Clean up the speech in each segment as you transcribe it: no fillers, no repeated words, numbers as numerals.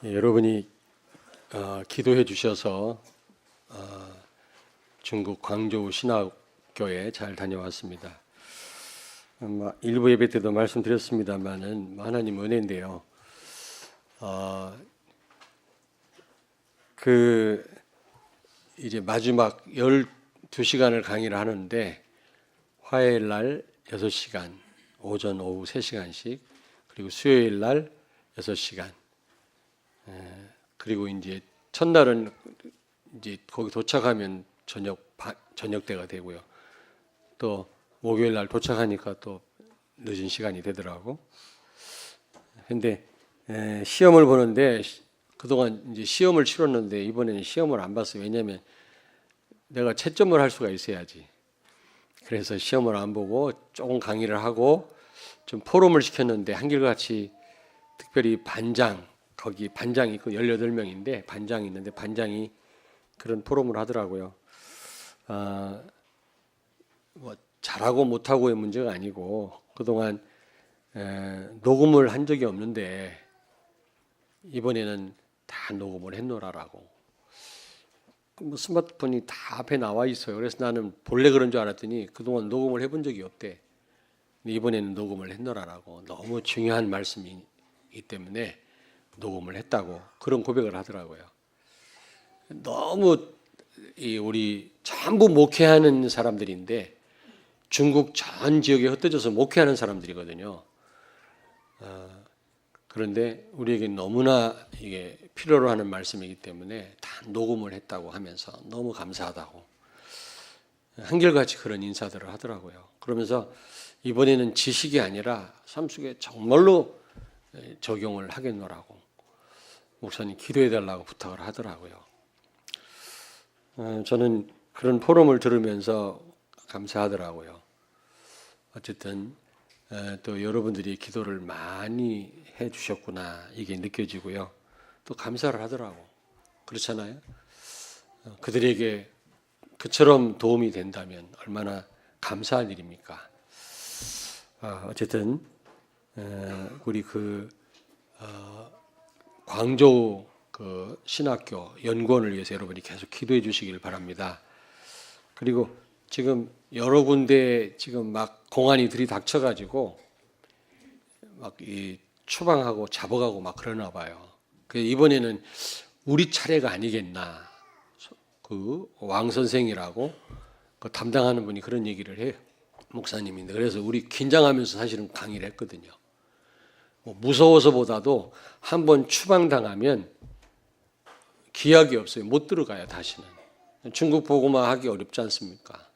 여러분이 기도해 주셔서 중국 광저우 신학교에 잘 다녀왔습니다. 일부 예배 때도 말씀드렸습니다만은 하나님 은혜인데요. 이제 마지막 12시간을 강의를 하는데 화요일 날 6시간, 오전 오후 3시간씩, 그리고 수요일 날 6시간. 그리고 이제 첫날은 이제 거기 도착하면 저녁 때가 되고요. 또 목요일 날 도착하니까 또 늦은 시간이 되더라고. 근데 시험을 보는데 그동안 이제 시험을 치렀는데 이번에는 시험을 안 봤어요. 왜냐하면 내가 채점을 할 수가 있어야지. 그래서 시험을 안 보고 조금 강의를 하고 좀 포럼을 시켰는데 한결같이 특별히 거기 반장이 있고 18명인데 반장이 있는데 반장이 그런 포럼을 하더라고요. 뭐 잘하고 못하고의 문제가 아니고 그동안 녹음을 한 적이 없는데 이번에는 다 녹음을 했노라라고. 뭐 스마트폰이 다 앞에 나와 있어요. 그래서 나는 본래 그런 줄 알았더니 그동안 녹음을 해본 적이 없대. 근데 이번에는 녹음을 했노라라고. 너무 중요한 말씀이기 때문에 녹음을 했다고 그런 고백을 하더라고요. 너무 우리 전부 목회하는 사람들인데 중국 전 지역에 흩어져서 목회하는 사람들이거든요. 그런데 우리에게 너무나 이게 필요로 하는 말씀이기 때문에 다 녹음을 했다고 하면서 너무 감사하다고 한결같이 그런 인사들을 하더라고요. 그러면서 이번에는 지식이 아니라 삶 속에 정말로 적용을 하겠노라고 목사님 기도해 달라고 부탁을 하더라고요. 저는 그런 포럼을 들으면서 감사하더라고요. 어쨌든 또 여러분들이 기도를 많이 해 주셨구나 이게 느껴지고요. 또 감사를 하더라고. 그렇잖아요. 그들에게 그처럼 도움이 된다면 얼마나 감사할 일입니까? 어쨌든 우리 광저우 신학교 연구원을 위해서 여러분이 계속 기도해 주시길 바랍니다. 그리고 지금 여러 군데 지금 막 공안이 들이닥쳐가지고 막 이 추방하고 잡아가고 막 그러나 봐요. 이번에는 우리 차례가 아니겠나. 왕 선생이라고 담당하는 분이 그런 얘기를 해요. 목사님인데 그래서 우리 긴장하면서 사실은 강의를 했거든요. 무서워서보다도 한번 추방당하면 기약이 없어요. 못 들어가요 다시는. 중국 복음화 하기 어렵지 않습니까?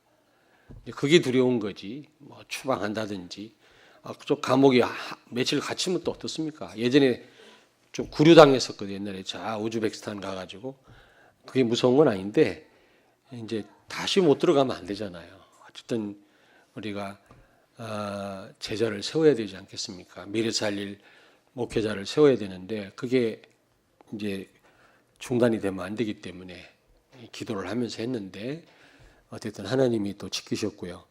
그게 두려운 거지. 뭐 추방한다든지. 저 감옥에 며칠 갇히면 또 어떻습니까? 예전에 좀 구류당했었거든요. 옛날에 우즈베키스탄 가가지고. 그게 무서운 건 아닌데 이제 다시 못 들어가면 안 되잖아요. 어쨌든 우리가 제자를 세워야 되지 않겠습니까? 미래 살릴 목회자를 세워야 되는데 그게 이제 중단이 되면 안 되기 때문에 기도를 하면서 했는데 어쨌든 하나님이 또 지키셨고요.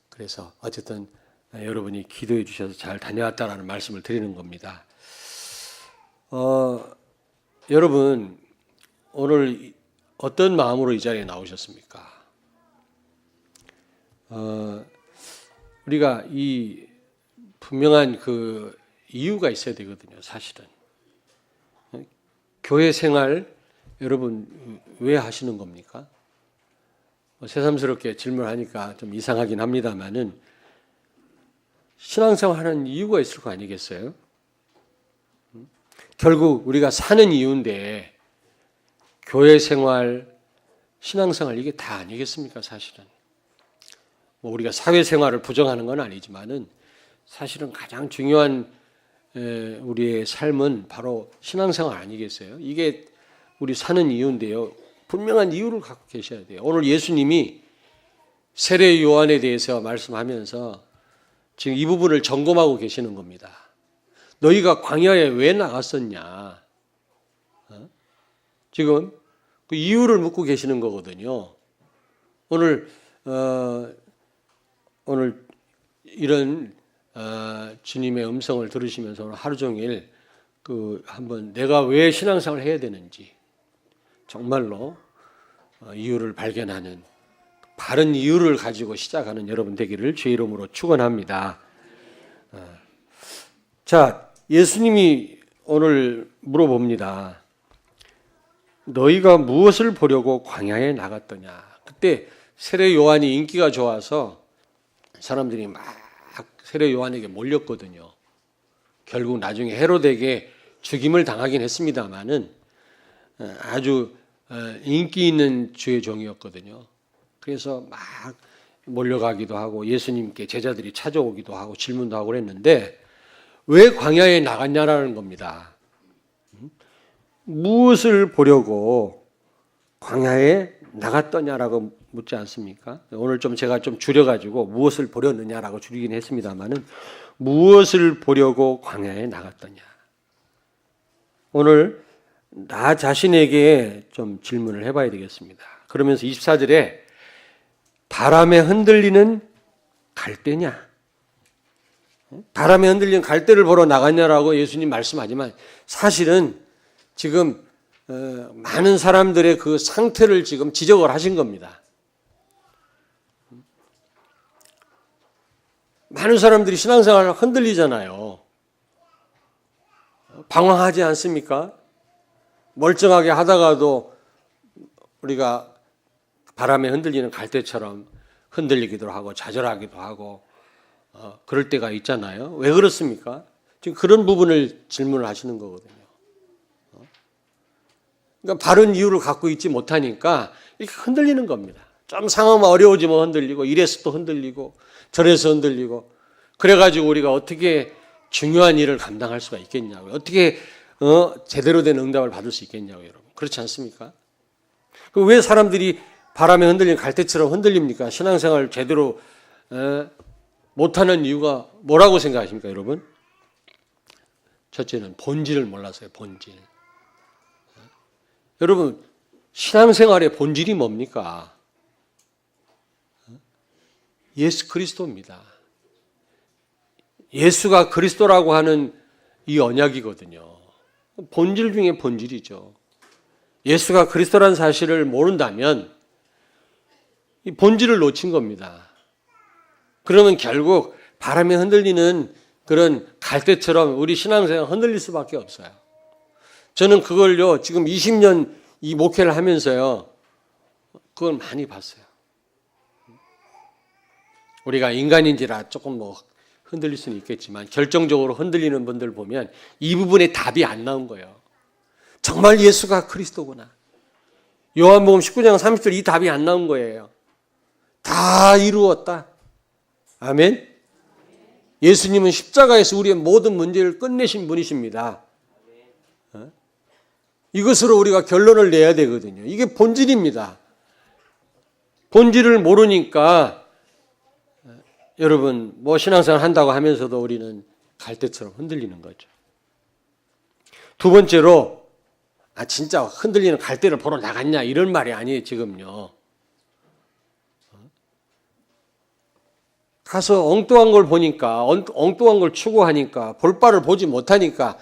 그래서 어쨌든 여러분이 기도해 주셔서 잘 다녀왔다라는 말씀을 드리는 겁니다. 여러분 오늘 어떤 마음으로 이 자리에 나오셨습니까? 우리가 이 분명한 이유가 있어야 되거든요. 사실은 교회 생활 여러분 왜 하시는 겁니까? 새삼스럽게 질문하니까 좀 이상하긴 합니다만은 신앙생활 하는 이유가 있을 거 아니겠어요? 결국 우리가 사는 이유인데 교회 생활, 신앙생활 이게 다 아니겠습니까? 사실은 우리가 사회생활을 부정하는 건 아니지만은 사실은 가장 중요한 우리의 삶은 바로 신앙생활 아니겠어요? 이게 우리 사는 이유인데요. 분명한 이유를 갖고 계셔야 돼요. 오늘 예수님이 세례 요한에 대해서 말씀하면서 지금 이 부분을 점검하고 계시는 겁니다. 너희가 광야에 왜 나갔었냐? 지금 그 이유를 묻고 계시는 거거든요. 오늘 이런 주님의 음성을 들으시면서 오늘 하루 종일 한번 내가 왜 신앙생활을 해야 되는지 정말로 이유를 발견하는 바른 이유를 가지고 시작하는 여러분 되기를 주의 이름으로 축원합니다. 자, 예수님이 오늘 물어봅니다. 너희가 무엇을 보려고 광야에 나갔더냐? 그때 세례 요한이 인기가 좋아서 사람들이 막 세례 요한에게 몰렸거든요. 결국 나중에 헤로데에게 죽임을 당하긴 했습니다만은 아주 인기 있는 주의 종이었거든요. 그래서 막 몰려가기도 하고 예수님께 제자들이 찾아오기도 하고 질문도 하고 그랬는데 왜 광야에 나갔냐라는 겁니다. 무엇을 보려고 광야에 나갔더냐라고 묻지 않습니까? 오늘 제가 줄여가지고 무엇을 보려느냐라고 줄이긴 했습니다만은 무엇을 보려고 광야에 나갔더냐. 오늘 나 자신에게 좀 질문을 해봐야 되겠습니다. 그러면서 24절에 바람에 흔들리는 갈대냐? 바람에 흔들리는 갈대를 보러 나갔냐라고 예수님 말씀하지만 사실은 지금 많은 사람들의 그 상태를 지금 지적을 하신 겁니다. 많은 사람들이 신앙생활을 흔들리잖아요. 방황하지 않습니까? 멀쩡하게 하다가도 우리가 바람에 흔들리는 갈대처럼 흔들리기도 하고 좌절하기도 하고 그럴 때가 있잖아요. 왜 그렇습니까? 지금 그런 부분을 질문을 하시는 거거든요. 그러니까 바른 이유를 갖고 있지 못하니까 이렇게 흔들리는 겁니다. 좀 상황이 어려워지면 흔들리고 이래서 또 흔들리고 저래서 흔들리고 그래가지고 우리가 어떻게 중요한 일을 감당할 수가 있겠냐고요. 어떻게 제대로 된 응답을 받을 수 있겠냐고요. 여러분. 그렇지 않습니까? 왜 사람들이 바람에 흔들리는 갈대처럼 흔들립니까? 신앙생활 제대로 못하는 이유가 뭐라고 생각하십니까, 여러분? 첫째는 본질을 몰라서요, 본질. 여러분, 신앙생활의 본질이 뭡니까? 예수 그리스도입니다. 예수가 그리스도라고 하는 이 언약이거든요. 본질 중에 본질이죠. 예수가 그리스도라는 사실을 모른다면 이 본질을 놓친 겁니다. 그러면 결국 바람에 흔들리는 그런 갈대처럼 우리 신앙생활 흔들릴 수밖에 없어요. 저는 그걸요, 지금 20년 이 목회를 하면서요, 그걸 많이 봤어요. 우리가 인간인지라 조금 흔들릴 수는 있겠지만, 결정적으로 흔들리는 분들 보면 이 부분에 답이 안 나온 거예요. 정말 예수가 그리스도구나. 요한복음 19장 30절 이 답이 안 나온 거예요. 다 이루었다. 아멘. 예수님은 십자가에서 우리의 모든 문제를 끝내신 분이십니다. 이것으로 우리가 결론을 내야 되거든요. 이게 본질입니다. 본질을 모르니까 여러분 신앙생활 한다고 하면서도 우리는 갈대처럼 흔들리는 거죠. 두 번째로 진짜 흔들리는 갈대를 보러 나갔냐 이런 말이 아니에요. 지금요. 가서 엉뚱한 걸 보니까 엉뚱한 걸 추구하니까 볼바를 보지 못하니까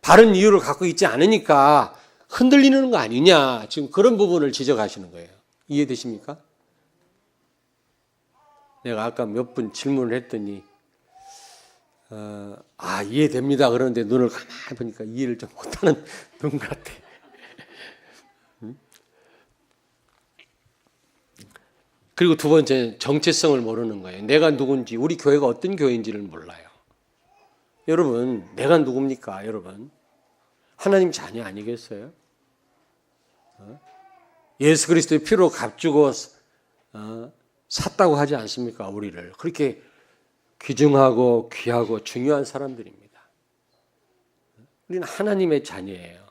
바른 이유를 갖고 있지 않으니까 흔들리는 거 아니냐. 지금 그런 부분을 지적하시는 거예요. 이해되십니까? 내가 아까 몇 분 질문을 했더니 이해됩니다. 그러는데 눈을 가만히 보니까 이해를 좀 못하는 눈 같아. 그리고 두 번째는 정체성을 모르는 거예요. 내가 누군지, 우리 교회가 어떤 교회인지를 몰라요. 여러분, 내가 누굽니까? 여러분, 하나님 자녀 아니겠어요? 예수 그리스도의 피로 값주고 샀다고 하지 않습니까? 우리를. 그렇게 귀중하고 귀하고 중요한 사람들입니다. 우리는 하나님의 자녀예요.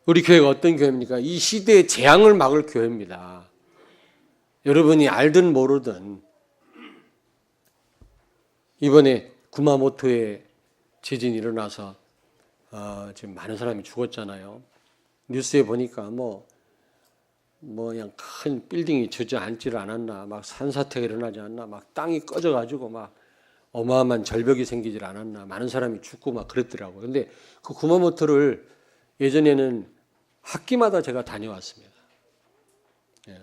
우리 교회가 어떤 교회입니까? 이 시대의 재앙을 막을 교회입니다. 여러분이 알든 모르든 이번에 구마모토에 지진이 일어나서 지금 많은 사람이 죽었잖아요. 뉴스에 보니까 그냥 큰 빌딩이 주저앉지를 않았나, 막 산사태가 일어나지 않나, 막 땅이 꺼져가지고 막 어마어마한 절벽이 생기질 않았나. 많은 사람이 죽고 막 그랬더라고요. 근데 그 구마모토를 예전에는 학기마다 제가 다녀왔습니다. 예.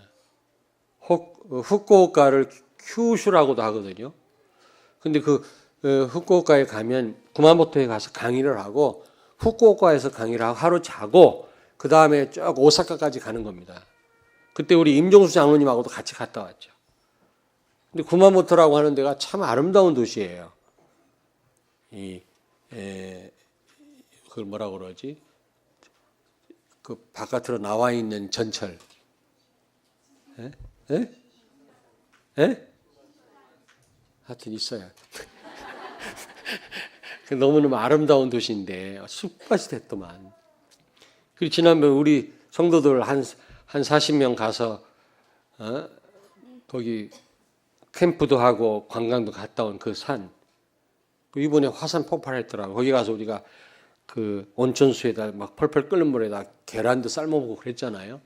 후쿠오카를 큐슈라고도 하거든요. 근데 그 후쿠오카에 가면 구마모토에 가서 강의를 하고 후쿠오카에서 강의를 하고 하루 자고 그 다음에 쭉 오사카까지 가는 겁니다. 그때 우리 임종수 장로님하고도 같이 갔다 왔죠. 근데 구마모토라고 하는 데가 참 아름다운 도시예요. 그걸 뭐라고 그러지? 그 바깥으로 나와 있는 전철. 하여튼 있어요. 너무너무 아름다운 도시인데 숲밭이 됐더만. 그리고 지난번 우리 성도들 한 40명 가서 거기 캠프도 하고 관광도 갔다 온 그 산. 이번에 화산 폭발했더라고. 거기 가서 우리가 그 온천수에다 막 펄펄 끓는 물에다 계란도 삶아먹고 그랬잖아요.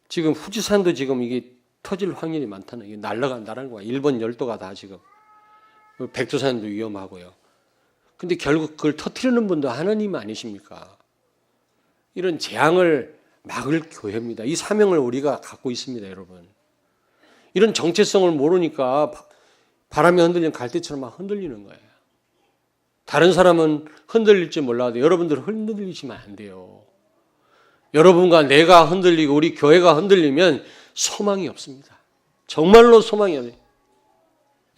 지금 후지산도 지금 이게 터질 확률이 많다는, 이게 날아간다는 거야. 일본 열도가 다 지금. 백두산도 위험하고요. 근데 결국 그걸 터뜨리는 분도 하나님 아니십니까? 이런 재앙을 막을 교회입니다. 이 사명을 우리가 갖고 있습니다, 여러분. 이런 정체성을 모르니까 바람에 흔들리는 갈대처럼 막 흔들리는 거예요. 다른 사람은 흔들릴지 몰라도 여러분들은 흔들리시면 안 돼요. 여러분과 내가 흔들리고 우리 교회가 흔들리면 소망이 없습니다. 정말로 소망이 없어요.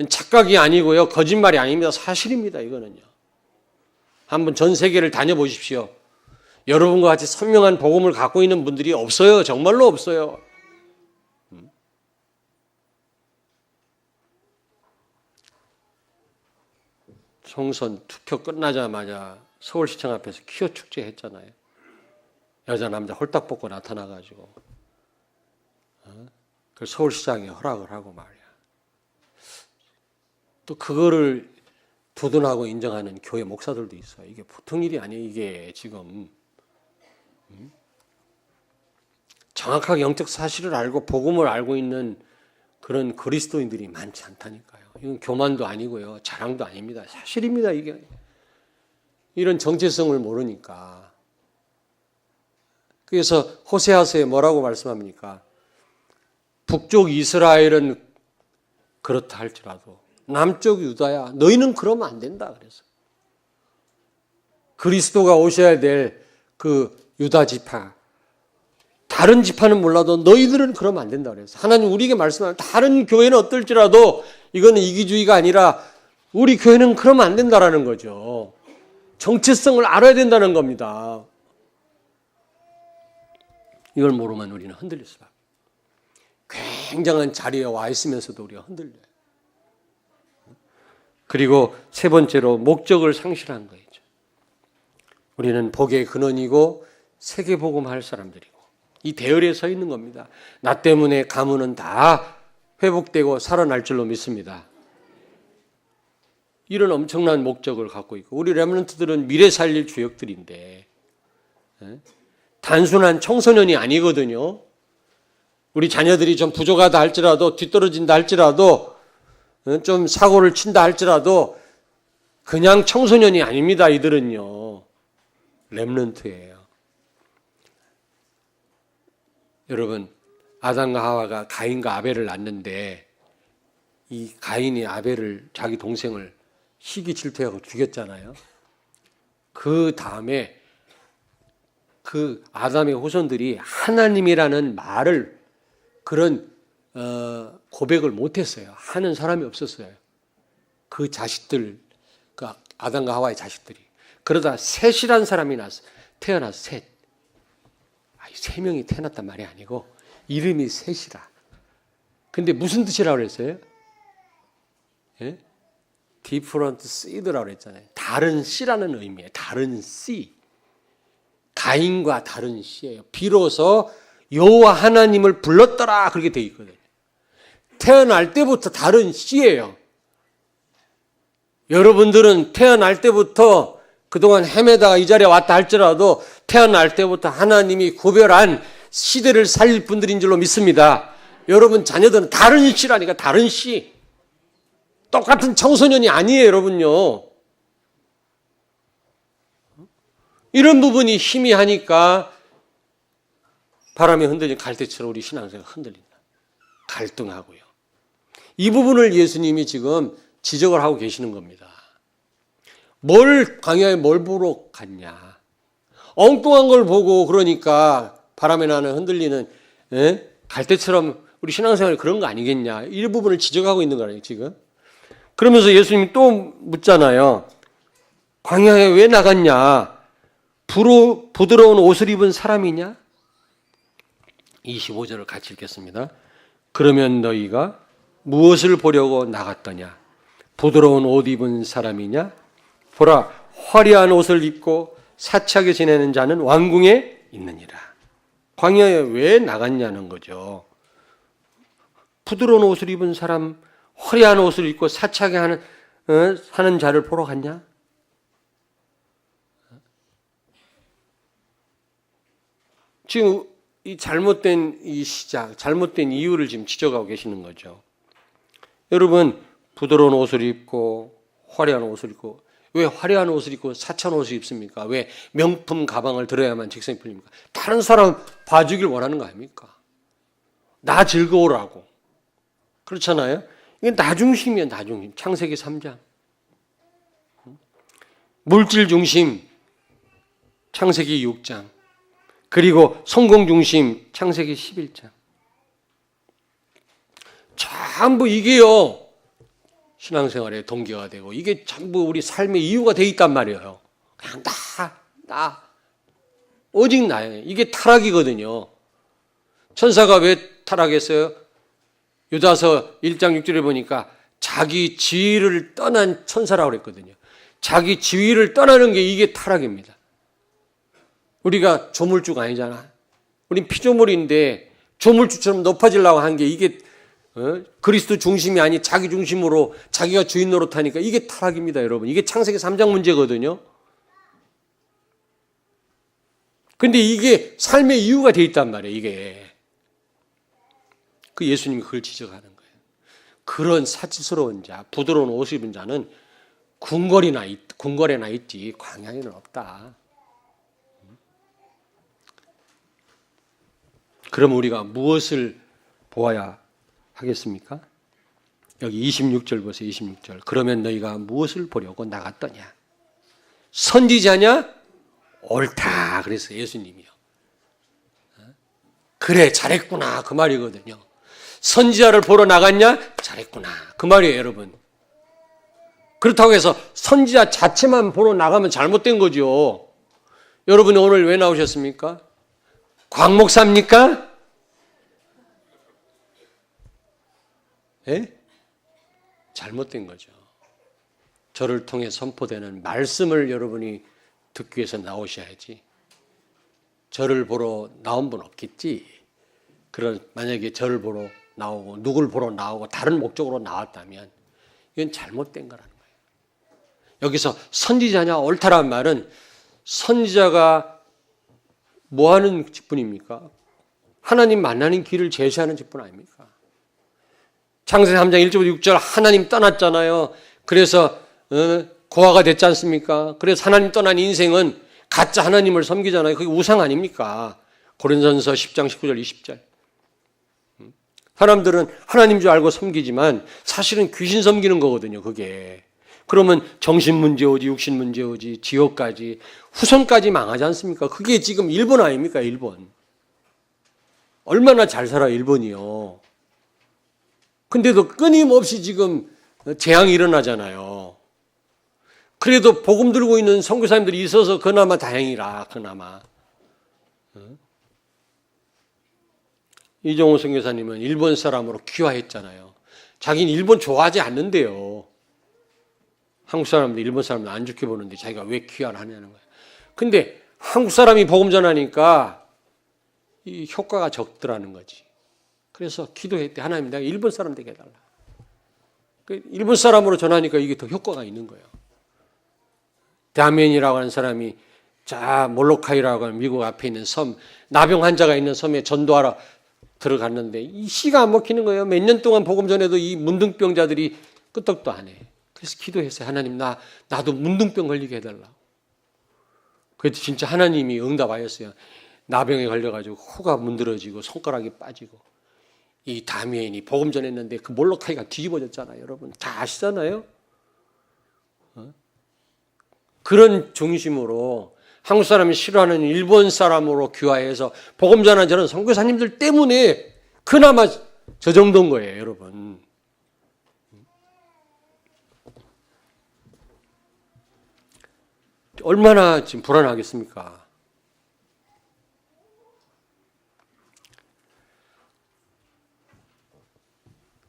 착각이 아니고요. 거짓말이 아닙니다. 사실입니다. 이거는요. 한번 전 세계를 다녀보십시오. 여러분과 같이 선명한 복음을 갖고 있는 분들이 없어요. 정말로 없어요. 총선 투표 끝나자마자 서울시청 앞에서 퀴어 축제 했잖아요. 여자 남자 홀딱 벗고 나타나가지고 그 서울시장에 허락을 하고 말이야. 또 그거를 두둔하고 인정하는 교회 목사들도 있어요. 이게 보통 일이 아니에요. 이게 지금 정확하게 영적 사실을 알고 복음을 알고 있는 그런 그리스도인들이 많지 않다니까요. 이건 교만도 아니고요. 자랑도 아닙니다. 사실입니다. 이게 이런 정체성을 모르니까. 그래서 호세아서에 뭐라고 말씀합니까? 북쪽 이스라엘은 그렇다 할지라도 남쪽 유다야 너희는 그러면 안 된다 그래서 그리스도가 오셔야 될 그 유다 지파 다른 지파는 몰라도 너희들은 그러면 안 된다 그래서 하나님 우리에게 말씀하면 다른 교회는 어떨지라도 이거는 이기주의가 아니라 우리 교회는 그러면 안 된다라는 거죠. 정체성을 알아야 된다는 겁니다. 이걸 모르면 우리는 흔들릴 수밖에. 굉장한 자리에 와 있으면서도 우리가 흔들려요. 그리고 세 번째로 목적을 상실한 거죠. 우리는 복의 근원이고 세계복음할 사람들이고 이 대열에 서 있는 겁니다. 나 때문에 가문은 다 회복되고 살아날 줄로 믿습니다. 이런 엄청난 목적을 갖고 있고 우리 렘넌트들은 미래 살릴 주역들인데 단순한 청소년이 아니거든요. 우리 자녀들이 좀 부족하다 할지라도 뒤떨어진다 할지라도 좀 사고를 친다 할지라도 그냥 청소년이 아닙니다. 이들은요. 렘넌트예요. 여러분 아담과 하와가 가인과 아벨을 낳는데 이 가인이 아벨을 자기 동생을 시기 질투하고 죽였잖아요. 그 다음에 그 아담의 후손들이 하나님이라는 말을 그런 고백을 못했어요. 하는 사람이 없었어요. 그 자식들, 그 아담과 하와의 자식들이. 그러다 셋이란 사람이 태어나서 셋. 세 명이 태어났단 말이 아니고 이름이 셋이라. 근데 무슨 뜻이라고 그랬어요? 예? different seed라고 그랬잖아요. 다른 씨라는 의미예요. 다른 씨. 가인과 다른 씨예요. 비로소 여호와 하나님을 불렀더라 그렇게 돼 있거든요. 태어날 때부터 다른 씨예요. 여러분들은 태어날 때부터 그동안 헤매다가 이 자리에 왔다 할지라도 태어날 때부터 하나님이 구별한 시대를 살릴 분들인 줄로 믿습니다. 여러분 자녀들은 다른 씨라니까 다른 씨. 똑같은 청소년이 아니에요, 여러분요. 이런 부분이 희미하니까 바람에 흔들린 갈대처럼 우리 신앙생활가 흔들린다. 갈등하고요. 이 부분을 예수님이 지금 지적을 하고 계시는 겁니다. 광야에 뭘 보러 갔냐. 엉뚱한 걸 보고 그러니까 바람에 나는 흔들리는 갈대처럼 우리 신앙생활이 그런 거 아니겠냐. 이 부분을 지적하고 있는 거예요, 지금. 그러면서 예수님이 또 묻잖아요. 광야에 왜 나갔냐? 부드러운 옷을 입은 사람이냐? 25절을 같이 읽겠습니다. 그러면 너희가 무엇을 보려고 나갔더냐? 부드러운 옷 입은 사람이냐? 보라, 화려한 옷을 입고 사치하게 지내는 자는 왕궁에 있느니라. 광야에 왜 나갔냐는 거죠. 부드러운 옷을 입은 사람, 화려한 옷을 입고 사치하게 하는 자를 보러 갔냐? 지금 이 잘못된 이 시작, 잘못된 이유를 지금 지적하고 계시는 거죠. 여러분, 부드러운 옷을 입고 화려한 옷을 입고, 왜 화려한 옷을 입고 사치한 옷을 입습니까? 왜 명품 가방을 들어야만 직성이 풀립니까? 다른 사람 봐주길 원하는 거 아닙니까? 나 즐거우라고. 그렇잖아요? 이게 나 중심이에요, 나 중심. 창세기 3장. 물질 중심, 창세기 6장. 그리고 성공 중심, 창세기 11장. 전부 이게요, 신앙생활의 동기가 되고, 이게 전부 우리 삶의 이유가 돼 있단 말이에요. 그냥 오직 나예요. 이게 타락이거든요. 천사가 왜 타락했어요? 유다서 1장 6절에 보니까 자기 지위를 떠난 천사라고 그랬거든요. 자기 지위를 떠나는 게 이게 타락입니다. 우리가 조물주가 아니잖아. 우린 피조물인데 조물주처럼 높아지려고 한 게 이게 그리스도 중심이 아닌 자기 중심으로 자기가 주인 노릇하니까 이게 타락입니다, 여러분. 이게 창세기 3장 문제거든요. 근데 이게 삶의 이유가 돼 있단 말이에요, 이게. 그 예수님이 그걸 지적하는 거예요. 그런 사치스러운 자, 부드러운 옷을 입은 자는 궁궐에나 있지 광야에는 없다. 그럼 우리가 무엇을 보아야 하겠습니까? 여기 26절 보세요. 26절. 그러면 너희가 무엇을 보려고 나갔더냐? 선지자냐? 옳다. 그랬어요, 예수님이요. 그래, 잘했구나. 그 말이거든요. 선지자를 보러 나갔냐? 잘했구나. 그 말이에요, 여러분. 그렇다고 해서 선지자 자체만 보러 나가면 잘못된 거죠. 여러분이 오늘 왜 나오셨습니까? 광 목사입니까? 예? 잘못된 거죠. 저를 통해 선포되는 말씀을 여러분이 듣기 위해서 나오셔야지. 저를 보러 나온 분 없겠지. 만약에 저를 보러 나오고 누굴 보러 나오고 다른 목적으로 나왔다면 이건 잘못된 거라는 거예요. 여기서 선지자냐 옳다라는 말은 선지자가 뭐 하는 직분입니까? 하나님 만나는 길을 제시하는 직분 아닙니까? 창세기 3장 1절부터 6절 하나님 떠났잖아요. 그래서 고아가 됐지 않습니까? 그래서 하나님 떠난 인생은 가짜 하나님을 섬기잖아요. 그게 우상 아닙니까? 고린도전서 10장 19절 20절. 사람들은 하나님 줄 알고 섬기지만 사실은 귀신 섬기는 거거든요, 그게. 그러면 정신 문제 오지, 육신 문제 오지, 지옥까지, 후손까지 망하지 않습니까? 그게 지금 일본 아닙니까, 일본. 얼마나 잘 살아, 일본이요. 근데도 끊임없이 지금 재앙이 일어나잖아요. 그래도 복음 들고 있는 선교사님들이 있어서 그나마 다행이라, 그나마. 이종호 선교사님은 일본 사람으로 귀화했잖아요. 자기는 일본 좋아하지 않는데요. 한국 사람들 일본 사람들 안 좋게 보는데 자기가 왜 귀화를 하냐는 거예요. 근데 한국 사람이 복음 전하니까 이 효과가 적더라는 거지. 그래서 기도했대. 하나님 내가 일본 사람 되게 해달라. 일본 사람으로 전하니까 이게 더 효과가 있는 거예요. 다멘이라고 하는 사람이 몰로카이라고 하는 미국 앞에 있는 섬, 나병 환자가 있는 섬에 전도하러 들어갔는데 이 씨가 안 먹히는 거예요. 몇 년 동안 복음 전에도 이 문둥병자들이 끄떡도 안 해. 그래서 기도했어요. 하나님 나도 문둥병 걸리게 해달라고. 그래도 진짜 하나님이 응답하였어요. 나병에 걸려가지고 코가 문드러지고 손가락이 빠지고 이 다미엘이 복음 전했는데 그 몰로카이가 뒤집어졌잖아요. 여러분 다 아시잖아요. 그런 중심으로 한국 사람이 싫어하는 일본 사람으로 귀화해서 복음 전한 저는 선교사님들 때문에 그나마 저 정도인 거예요, 여러분. 얼마나 지금 불안하겠습니까?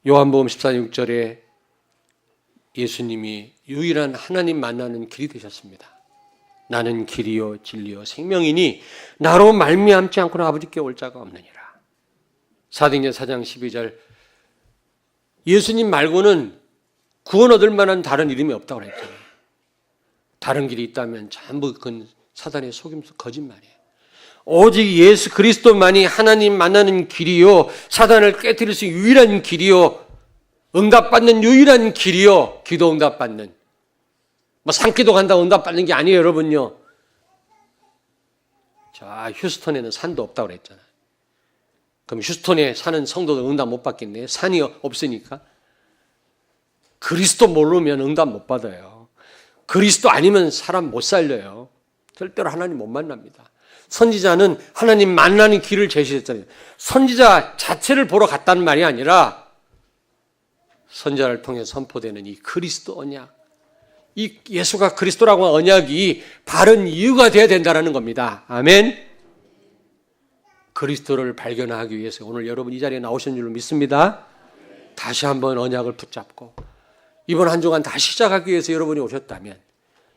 요한복음 14장 6절에 예수님이 유일한 하나님 만나는 길이 되셨습니다. 나는 길이요 진리요 생명이니 나로 말미암지 않고는 아버지께 올 자가 없느니라. 사도행전 4장 12절 예수님 말고는 구원 얻을 만한 다른 이름이 없다고 그랬잖아요. 다른 길이 있다면 전부 그건 사단의 속임수 거짓말이에요. 오직 예수 그리스도만이 하나님 만나는 길이요 사단을 깨뜨릴 수 있는 유일한 길이요 응답받는 유일한 길이요 기도 응답받는 뭐 산기도 간다고 응답받는 게 아니에요, 여러분요. 자, 휴스턴에는 산도 없다고 그랬잖아요. 그럼 휴스턴에 사는 성도들 응답 못 받겠네요. 산이 없으니까. 그리스도 모르면 응답 못 받아요. 그리스도 아니면 사람 못 살려요. 절대로 하나님 못 만납니다. 선지자는 하나님 만나는 길을 제시했잖아요. 선지자 자체를 보러 갔다는 말이 아니라 선지자를 통해 선포되는 이 그리스도 언약, 이 예수가 그리스도라고 하는 언약이 바른 이유가 되어야 된다는 겁니다. 아멘. 그리스도를 발견하기 위해서 오늘 여러분 이 자리에 나오신 줄로 믿습니다. 다시 한번 언약을 붙잡고 이번 한 주간 다시 시작하기 위해서 여러분이 오셨다면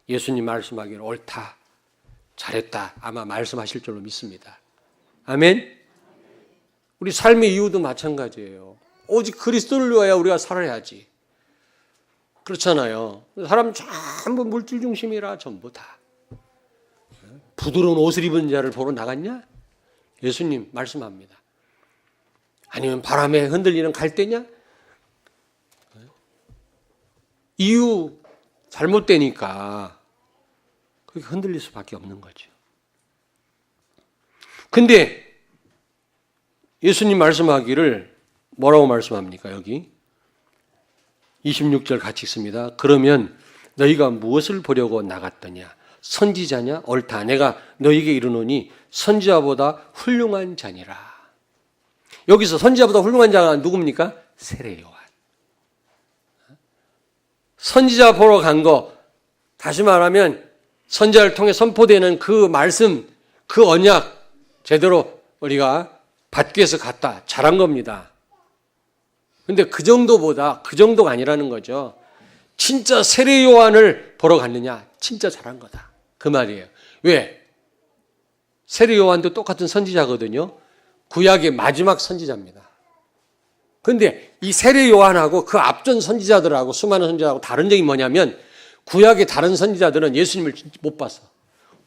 예수님 말씀하기를 옳다, 잘했다 아마 말씀하실 줄로 믿습니다. 아멘. 우리 삶의 이유도 마찬가지예요. 오직 그리스도를 위하여 우리가 살아야지. 그렇잖아요. 사람 전부 물질 중심이라 전부 다. 부드러운 옷을 입은 자를 보러 나갔냐? 예수님 말씀합니다. 아니면 바람에 흔들리는 갈대냐? 이유 잘못되니까 그게 흔들릴 수밖에 없는 거죠. 근데 예수님 말씀하기를 뭐라고 말씀합니까? 여기 26절 같이 읽습니다. 그러면 너희가 무엇을 보려고 나갔더냐? 선지자냐? 옳다. 내가 너희에게 이르노니 선지자보다 훌륭한 자니라. 여기서 선지자보다 훌륭한 자가 누굽니까? 세례 요한. 선지자 보러 간 거, 다시 말하면 선지자를 통해 선포되는 그 말씀, 그 언약 제대로 우리가 받기 위해서 갔다. 잘한 겁니다. 근데 그 정도가 아니라는 거죠. 진짜 세례 요한을 보러 갔느냐? 진짜 잘한 거다. 그 말이에요. 왜? 세례 요한도 똑같은 선지자거든요. 구약의 마지막 선지자입니다. 근데 이 세례 요한하고 그 앞전 선지자들하고 수많은 선지자하고 다른 점이 뭐냐면 구약의 다른 선지자들은 예수님을 못 봤어.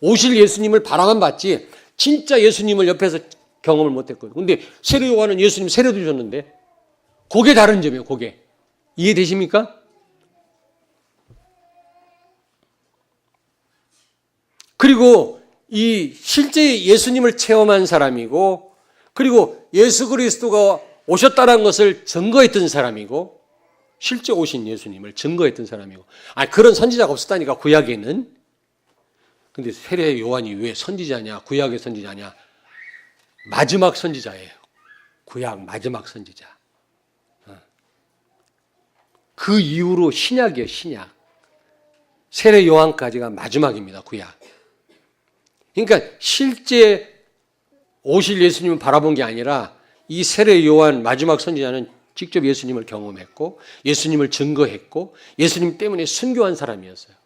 오실 예수님을 바라만 봤지 진짜 예수님을 옆에서 경험을 못했거든요. 근데 세례 요한은 예수님 세례도 주셨는데 그게 다른 점이에요. 그게. 이해되십니까? 그리고 이 실제 예수님을 체험한 사람이고 그리고 예수 그리스도가 오셨다는 것을 증거했던 사람이고 실제 오신 예수님을 증거했던 사람이고 그런 선지자가 없었다니까 구약에는. 근데 세례 요한이 왜 선지자냐? 구약의 선지자냐? 마지막 선지자예요. 구약 마지막 선지자. 그 이후로 신약이에요. 신약. 세례 요한까지가 마지막입니다. 구약. 그러니까 실제 오실 예수님을 바라본 게 아니라 이 세례 요한 마지막 선지자는 직접 예수님을 경험했고 예수님을 증거했고 예수님 때문에 순교한 사람이었어요.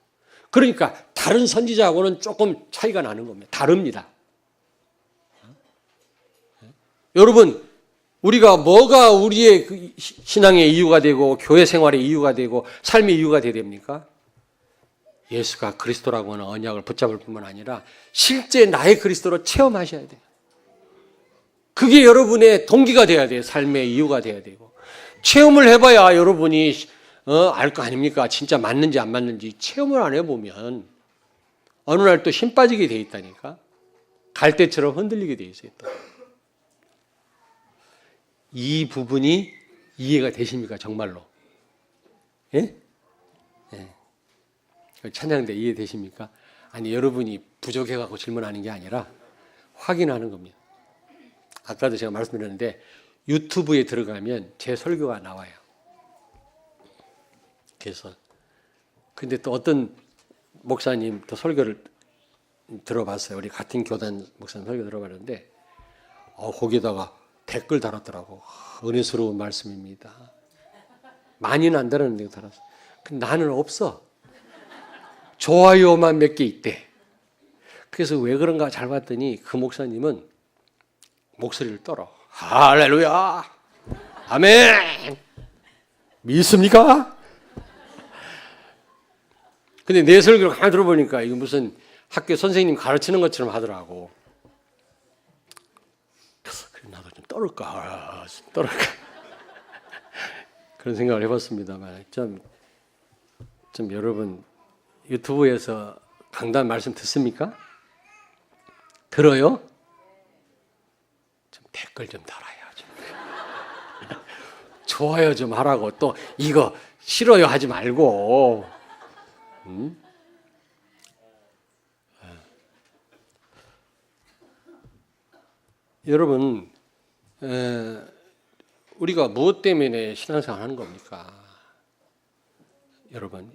그러니까 다른 선지자하고는 조금 차이가 나는 겁니다. 다릅니다. 여러분 우리가 뭐가 우리의 신앙의 이유가 되고 교회 생활의 이유가 되고 삶의 이유가 되어야 됩니까? 예수가 그리스도라고 하는 언약을 붙잡을 뿐만 아니라 실제 나의 그리스도로 체험하셔야 돼요. 그게 여러분의 동기가 돼야 돼요. 삶의 이유가 돼야 되고 체험을 해봐야 여러분이 알 거 아닙니까? 진짜 맞는지 안 맞는지 체험을 안 해보면 어느 날 또 힘 빠지게 돼 있다니까. 갈대처럼 흔들리게 돼 있어요. 또. 이 부분이 이해가 되십니까? 정말로. 예? 예. 찬양대 이해되십니까? 아니 여러분이 부족해갖고 질문하는 게 아니라 확인하는 겁니다. 아까도 제가 말씀드렸는데 유튜브에 들어가면 제 설교가 나와요. 그래서 근데 또 어떤 목사님 또 설교를 들어봤어요. 우리 같은 교단 목사님 설교 들어봤는데 거기다가 댓글 달았더라고. 은혜스러운 말씀입니다. 많이는 안 달았는데 달았어. 근데 나는 없어. 좋아요만 몇 개 있대. 그래서 왜 그런가 잘 봤더니 그 목사님은 목소리를 떨어. 할렐루야. 아멘. 믿습니까? 근데 내 설교를 가만히 들어보니까 이거 무슨 학교 선생님 가르치는 것처럼 하더라고. 그래 나도 좀 떨을까. 그런 생각을 해봤습니다만 좀 여러분 유튜브에서 강단 말씀 듣습니까? 들어요? 좀 댓글 좀 달아요. 좀. 좋아요 좀 하라고. 또 이거 싫어요 하지 말고. 여러분 우리가 무엇 때문에 신앙생활 하는 겁니까? 여러분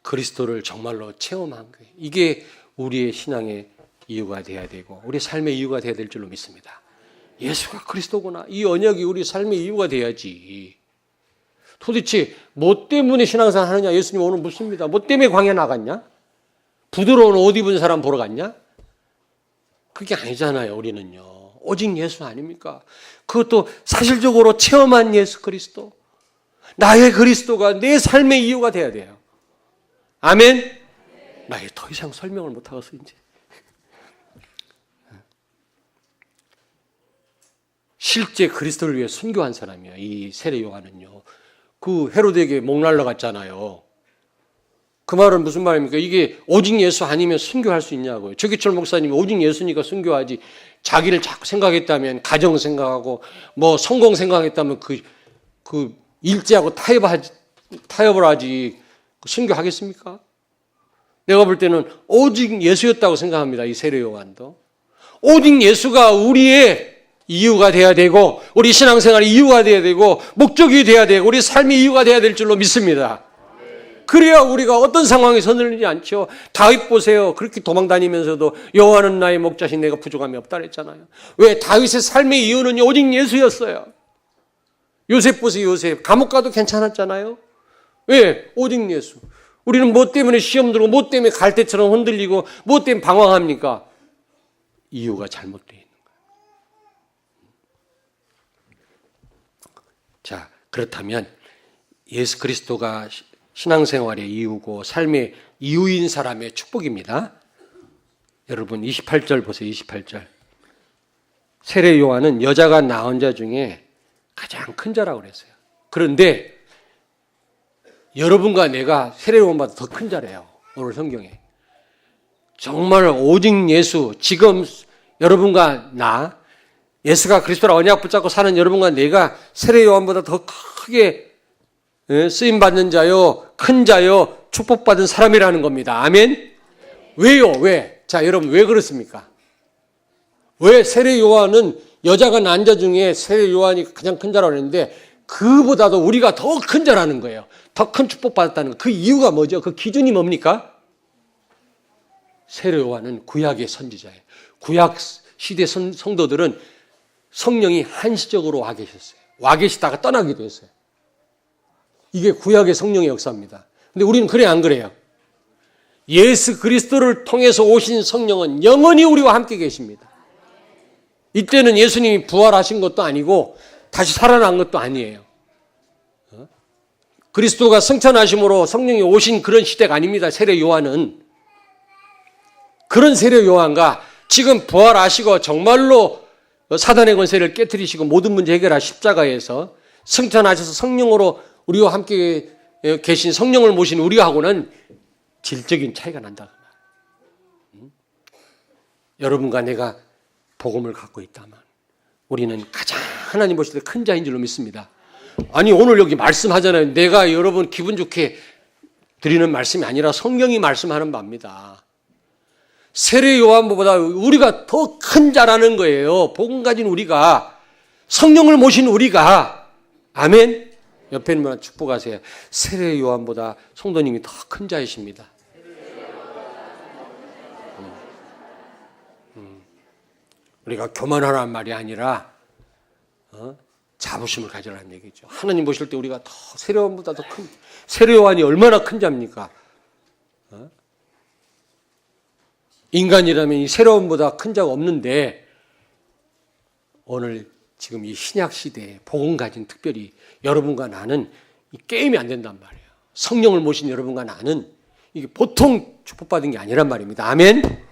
그리스도를 정말로 체험한 거예요. 이게 우리의 신앙의 이유가 돼야 되고 우리 삶의 이유가 돼야 될 줄로 믿습니다. 예수가 그리스도구나. 이 언약이 우리 삶의 이유가 돼야지. 도대체 뭐 때문에 신앙생활 하느냐? 예수님 오늘 묻습니다. 뭐 때문에 광야 나갔냐? 부드러운 옷 입은 사람 보러 갔냐? 그게 아니잖아요. 우리는요. 오직 예수 아닙니까? 그것도 사실적으로 체험한 예수 그리스도. 나의 그리스도가 내 삶의 이유가 돼야 돼요. 아멘? 나 더 이상 설명을 못하겠어 이제. 실제 그리스도를 위해 순교한 사람이에요. 이 세례 요한은요. 그 헤로데에게 목날라 갔잖아요. 그 말은 무슨 말입니까? 이게 오직 예수 아니면 순교할 수 있냐고요. 최기철 목사님이 오직 예수니까 순교하지. 자기를 자꾸 생각했다면 가정 생각하고 뭐 성공 생각했다면 그 일제하고 타협을 하지 순교하겠습니까? 내가 볼 때는 오직 예수였다고 생각합니다. 이 세례 요한도. 오직 예수가 우리의 이유가 돼야 되고 우리 신앙생활의 이유가 돼야 되고 목적이 돼야 되고 우리 삶의 이유가 돼야 될 줄로 믿습니다. 그래야 우리가 어떤 상황에 서늘리지 않죠. 다윗 보세요. 그렇게 도망다니면서도 여호와는 나의 목자신 내가 부족함이 없다 그랬잖아요. 왜? 다윗의 삶의 이유는 오직 예수였어요. 요셉 보세요. 요셉 감옥 가도 괜찮았잖아요. 왜? 오직 예수. 우리는 뭐 때문에 시험 들고 뭐 때문에 갈대처럼 흔들리고 뭐 때문에 방황합니까? 이유가 잘못되어 있는 거예요. 자, 그렇다면 예수 그리스도가 신앙생활의 이유고 삶의 이유인 사람의 축복입니다. 여러분 28절 보세요. 28절. 세례 요한은 여자가 낳은 자 중에 가장 큰 자라고 그랬어요. 그런데 여러분과 내가 세례 요한보다 더 큰 자래요. 오늘 성경에. 정말 오직 예수, 지금 여러분과 나, 예수가 그리스도라 언약 붙잡고 사는 여러분과 내가 세례 요한보다 더 크게 쓰임받는 자요, 큰 자요, 축복받은 사람이라는 겁니다. 아멘? 왜요? 왜? 자, 여러분 왜 그렇습니까? 왜 세례 요한은 여자가 낳은 자 중에 세례 요한이 가장 큰 자라고 했는데 그보다도 우리가 더 큰 자라는 거예요. 더 큰 축복받았다는 거. 그 이유가 뭐죠? 그 기준이 뭡니까? 세례 요한은 구약의 선지자예요. 구약 시대 성도들은 성령이 한시적으로 와 계셨어요. 와 계시다가 떠나기도 했어요. 이게 구약의 성령의 역사입니다. 근데 우리는 그래 안 그래요? 예수 그리스도를 통해서 오신 성령은 영원히 우리와 함께 계십니다. 이때는 예수님이 부활하신 것도 아니고 다시 살아난 것도 아니에요. 그리스도가 승천하심으로 성령이 오신 그런 시대가 아닙니다. 세례 요한은. 그런 세례 요한과 지금 부활하시고 정말로 사단의 권세를 깨트리시고 모든 문제 해결하신 십자가에서 승천하셔서 성령으로 우리와 함께 계신 성령을 모신 우리하고는 질적인 차이가 난다. 여러분과 내가 복음을 갖고 있다면 우리는 가장 하나님 보실 때 큰 자인 줄로 믿습니다. 아니 오늘 여기 말씀하잖아요. 내가 여러분 기분 좋게 드리는 말씀이 아니라 성경이 말씀하는 바입니다. 세례 요한보다 우리가 더 큰 자라는 거예요. 복음 가진 우리가, 성령을 모신 우리가. 아멘. 옆에 있는 분한테 축복하세요. 세례 요한보다 성도님이 더 큰 자이십니다. 우리가 교만하라는 말이 아니라 자부심을 가져라는 얘기죠. 하나님 보실 때 우리가 더 세례 요한보다 더 큰, 세례 요한이 얼마나 큰 자입니까? 인간이라면 이 세례 요한보다 큰 자가 없는데 오늘 지금 이 신약 시대에 복음 가진 특별히 여러분과 나는 이 게임이 안 된단 말이에요. 성령을 모신 여러분과 나는 이게 보통 축복받은 게 아니란 말입니다. 아멘.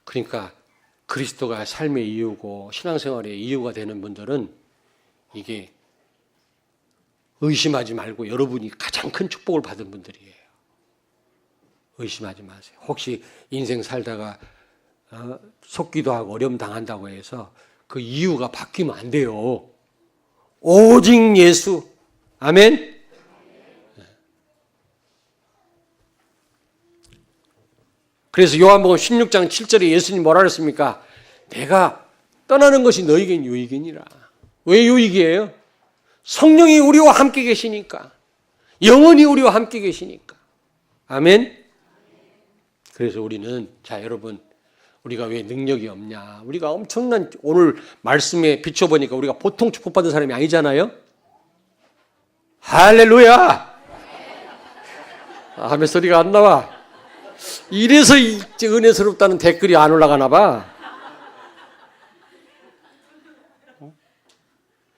그러니까 그리스도가 삶의 이유고 신앙생활의 이유가 되는 분들은 이게 의심하지 말고 여러분이 가장 큰 축복을 받은 분들이에요. 의심하지 마세요. 혹시 인생 살다가 속기도 하고 어려움 당한다고 해서 그 이유가 바뀌면 안 돼요. 오직 예수. 아멘. 그래서 요한복음 16장 7절에 예수님 뭐라 그랬습니까? 내가 떠나는 것이 너희에겐 유익이니라. 왜 유익이에요? 성령이 우리와 함께 계시니까. 영원히 우리와 함께 계시니까. 아멘. 그래서 우리는 자 여러분 우리가 왜 능력이 없냐? 우리가 엄청난 오늘 말씀에 비춰보니까 우리가 보통 축복받은 사람이 아니잖아요. 할렐루야. 아멘 소리가 안 나와. 이래서 이제 은혜스럽다는 댓글이 안 올라가나 봐.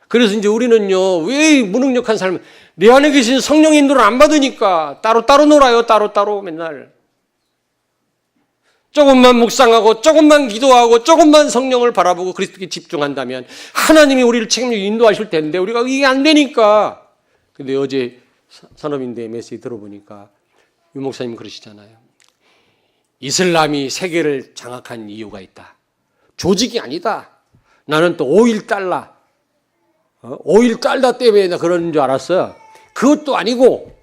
그래서 이제 우리는요, 왜 무능력한 삶을, 내 안에 계신 성령 인도를 안 받으니까 따로따로 놀아요, 따로따로 맨날. 조금만 묵상하고, 조금만 기도하고, 조금만 성령을 바라보고 그리스도께 집중한다면 하나님이 우리를 책임져 인도하실 텐데 우리가 이게 안 되니까. 근데 어제 산업인대 메시지 들어보니까 유 목사님 그러시잖아요. 이슬람이 세계를 장악한 이유가 있다. 조직이 아니다. 나는 또 오일 달러 때문에 나 그런 줄 알았어요. 그것도 아니고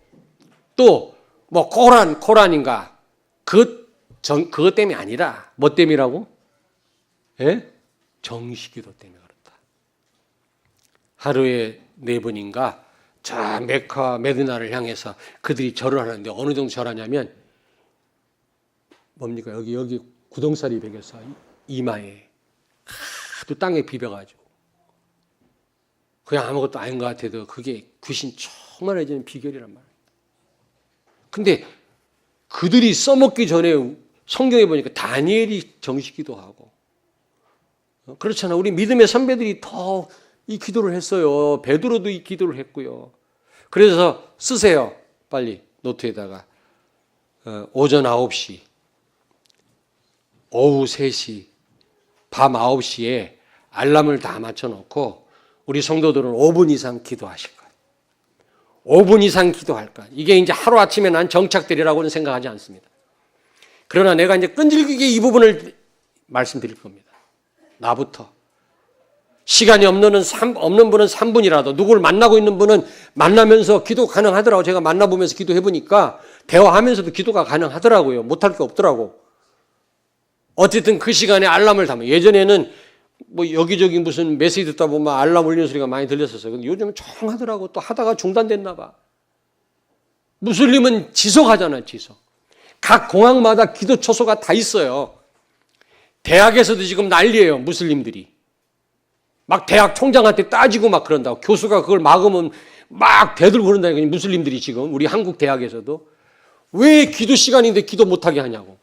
또 뭐 코란인가 그것 때문이 아니라 뭐 때문이라고? 예? 정시기도 때문에 그렇다. 하루에 4번인가 저 메카 메디나를 향해서 그들이 절을 하는데 어느 정도 절하냐면 뭡니까? 여기 구덩살이 베겨서 이마에 하도 땅에 비벼가지고 그냥 아무것도 아닌 것 같아도 그게 귀신 충만해지는 비결이란 말이에요. 근데 그들이 써먹기 전에 성경에 보니까 다니엘이 정식기도 하고 그렇잖아. 우리 믿음의 선배들이 더 이 기도를 했어요. 베드로도 이 기도를 했고요. 그래서 쓰세요. 빨리 노트에다가 오전 9시 오후 3시, 밤 9시에 알람을 다 맞춰놓고 우리 성도들은 5분 이상 기도하실 거예요. 5분 이상 기도할 거예요. 이게 이제 하루아침에 난 정착되리라고는 생각하지 않습니다. 그러나 내가 이제 끈질기게 이 부분을 말씀드릴 겁니다. 나부터. 시간이 없는 분은 3분이라도 누구를 만나고 있는 분은 만나면서 기도 가능하더라고요. 제가 만나보면서 기도해보니까 대화하면서도 기도가 가능하더라고요. 못할 게 없더라고. 어쨌든 그 시간에 알람을 담아. 예전에는 뭐 여기저기 무슨 메시지 듣다 보면 알람 울리는 소리가 많이 들렸었어요. 근데 요즘은 조용하더라고. 또 하다가 중단됐나 봐. 무슬림은 지속하잖아요, 지속. 각 공항마다 기도 초소가 다 있어요. 대학에서도 지금 난리예요, 무슬림들이. 막 대학 총장한테 따지고 막 그런다고. 교수가 그걸 막으면 막 대들고 그런다니까, 무슬림들이 지금. 우리 한국 대학에서도. 왜 기도 시간인데 기도 못하게 하냐고.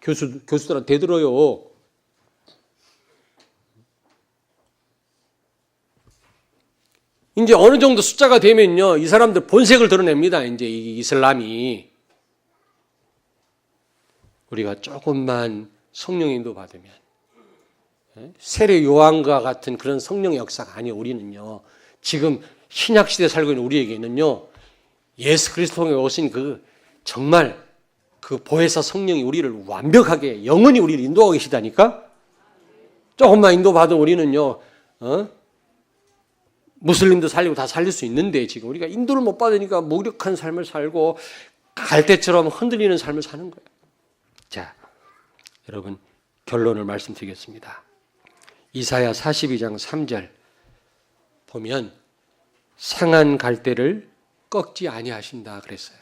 교수들한테 대들어요. 이제 어느 정도 숫자가 되면요, 이 사람들 본색을 드러냅니다. 이제 이 이슬람이. 우리가 조금만 성령 인도 받으면 세례 요한과 같은 그런 성령의 역사가 아니에요. 우리는요. 지금 신약 시대에 살고 있는 우리에게는요. 예수 그리스도 통해 오신 그 정말 그 보혜사 성령이 우리를 완벽하게 영원히 우리를 인도하고 계시다니까. 조금만 인도받은 우리는요. 무슬림도 살리고 다 살릴 수 있는데 지금 우리가 인도를 못 받으니까 무력한 삶을 살고 갈대처럼 흔들리는 삶을 사는 거예요. 자, 여러분 결론을 말씀드리겠습니다. 이사야 42장 3절 보면 상한 갈대를 꺾지 아니하신다 그랬어요.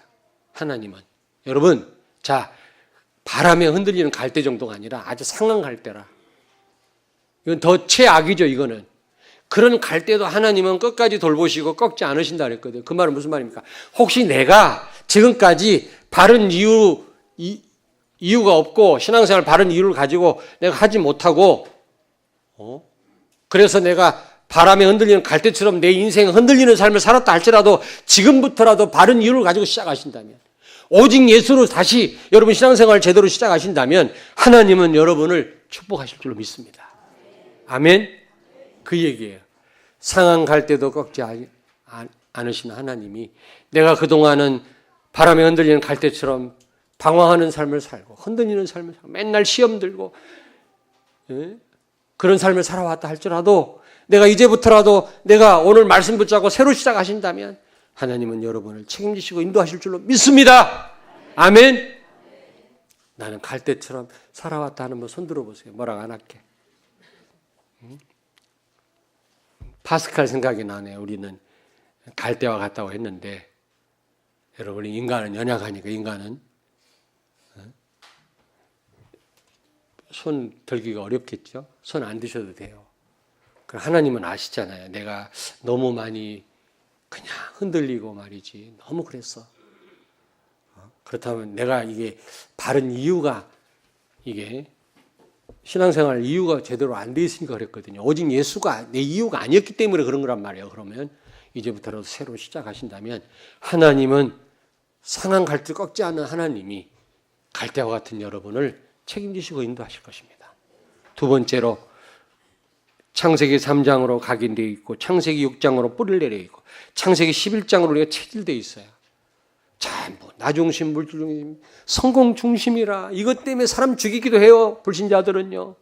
하나님은. 여러분, 자, 바람에 흔들리는 갈대 정도가 아니라 아주 상한 갈대라. 이건 더 최악이죠, 이거는. 그런 갈대도 하나님은 끝까지 돌보시고 꺾지 않으신다 그랬거든요. 그 말은 무슨 말입니까? 혹시 내가 지금까지 바른 이유가 없고 신앙생활 바른 이유를 가지고 내가 하지 못하고 그래서 내가 바람에 흔들리는 갈대처럼 내 인생 흔들리는 삶을 살았다 할지라도 지금부터라도 바른 이유를 가지고 시작하신다면 오직 예수로 다시 여러분 신앙생활 제대로 시작하신다면 하나님은 여러분을 축복하실 줄로 믿습니다. 아멘. 그 얘기예요. 상한 갈대도 꺾지 않으신 하나님이 내가 그동안은 바람에 흔들리는 갈대처럼 방황하는 삶을 살고 흔들리는 삶을 살고 맨날 시험 들고 그런 삶을 살아왔다 할지라도 내가 이제부터라도 내가 오늘 말씀 붙잡고 새로 시작하신다면 하나님은 여러분을 책임지시고 인도하실 줄로 믿습니다. 아멘. 나는 갈대처럼 살아왔다 하는 분 손 들어보세요. 뭐라고 안 할게. 파스칼 생각이 나네요. 우리는 갈대와 같다고 했는데 여러분 인간은 연약하니까 인간은 손 들기가 어렵겠죠. 손 안 드셔도 돼요. 하나님은 아시잖아요. 내가 너무 많이 그냥 흔들리고 말이지 너무 그랬어. 그렇다면 내가 이게 바른 이유가 이게 신앙생활 이유가 제대로 안 돼 있으니까 그랬거든요. 오직 예수가 내 이유가 아니었기 때문에 그런 거란 말이에요. 그러면 이제부터라도 새로 시작하신다면 하나님은 상한 갈대 꺾지 않는 하나님이 갈대와 같은 여러분을 책임지시고 인도하실 것입니다. 두 번째로 창세기 3장으로 각인되어 있고 창세기 6장으로 뿌리를 내려 있고 창세기 11장으로 우리가 체질되어 있어요. 전부 나중심, 물중심, 성공 중심이라 이것 때문에 사람 죽이기도 해요. 불신자들은요.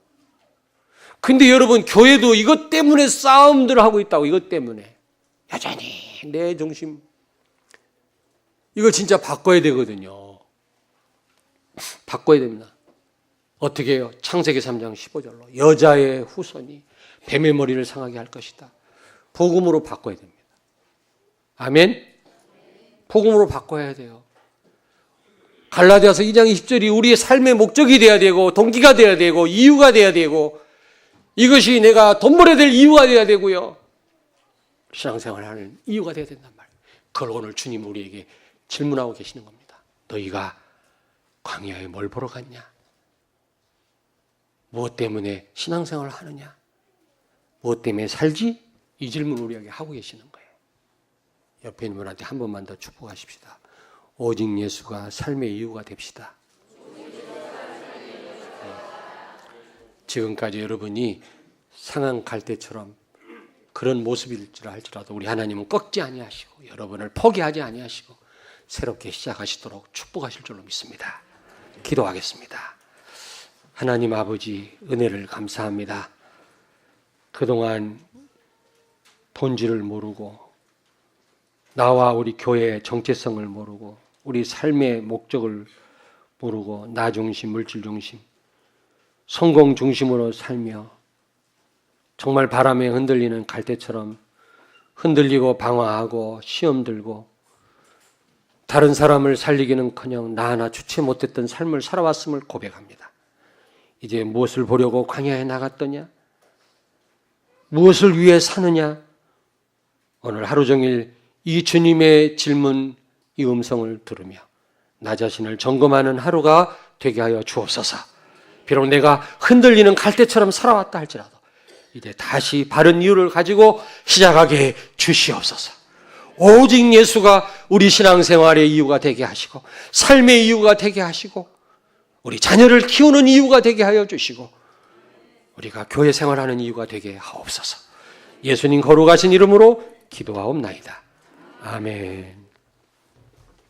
근데 여러분 교회도 이것 때문에 싸움들을 하고 있다고. 이것 때문에 여전히 내 중심. 이걸 진짜 바꿔야 되거든요. 바꿔야 됩니다. 어떻게 해요? 창세기 3장 15절로 여자의 후손이 뱀의 머리를 상하게 할 것이다. 복음으로 바꿔야 됩니다. 아멘. 복음으로 바꿔야 돼요. 갈라디아서 2장 20절이 우리의 삶의 목적이 돼야 되고 동기가 돼야 되고 이유가 돼야 되고 이것이 내가 돈 벌어야 될 이유가 돼야 되고요. 신앙생활을 하는 이유가 돼야 된단 말이에요. 그걸 오늘 주님 우리에게 질문하고 계시는 겁니다. 너희가 광야에 뭘 보러 갔냐? 무엇 때문에 신앙생활을 하느냐? 무엇 때문에 살지? 이 질문을 우리에게 하고 계시는 거예요. 옆에 있는 분한테 한 번만 더 축복하십시다. 오직 예수가 삶의 이유가 됩시다. 지금까지 여러분이 상한 갈대처럼 그런 모습일지라 할지라도 우리 하나님은 꺾지 아니하시고 여러분을 포기하지 아니하시고 새롭게 시작하시도록 축복하실 줄로 믿습니다. 기도하겠습니다. 하나님 아버지 은혜를 감사합니다. 그동안 본질을 모르고 나와 우리 교회의 정체성을 모르고 우리 삶의 목적을 모르고 나 중심, 물질 중심, 성공 중심으로 살며 정말 바람에 흔들리는 갈대처럼 흔들리고 방황하고 시험 들고 다른 사람을 살리기는커녕 나 하나 주체 못했던 삶을 살아왔음을 고백합니다. 이제 무엇을 보려고 광야에 나갔더냐? 무엇을 위해 사느냐? 오늘 하루 종일 이 주님의 질문, 이 음성을 들으며 나 자신을 점검하는 하루가 되게 하여 주옵소서. 비록 내가 흔들리는 갈대처럼 살아왔다 할지라도 이제 다시 바른 이유를 가지고 시작하게 해 주시옵소서. 오직 예수가 우리 신앙생활의 이유가 되게 하시고 삶의 이유가 되게 하시고 우리 자녀를 키우는 이유가 되게 하여 주시고 우리가 교회 생활하는 이유가 되게 하옵소서. 예수님 거룩하신 이름으로 기도하옵나이다. 아멘.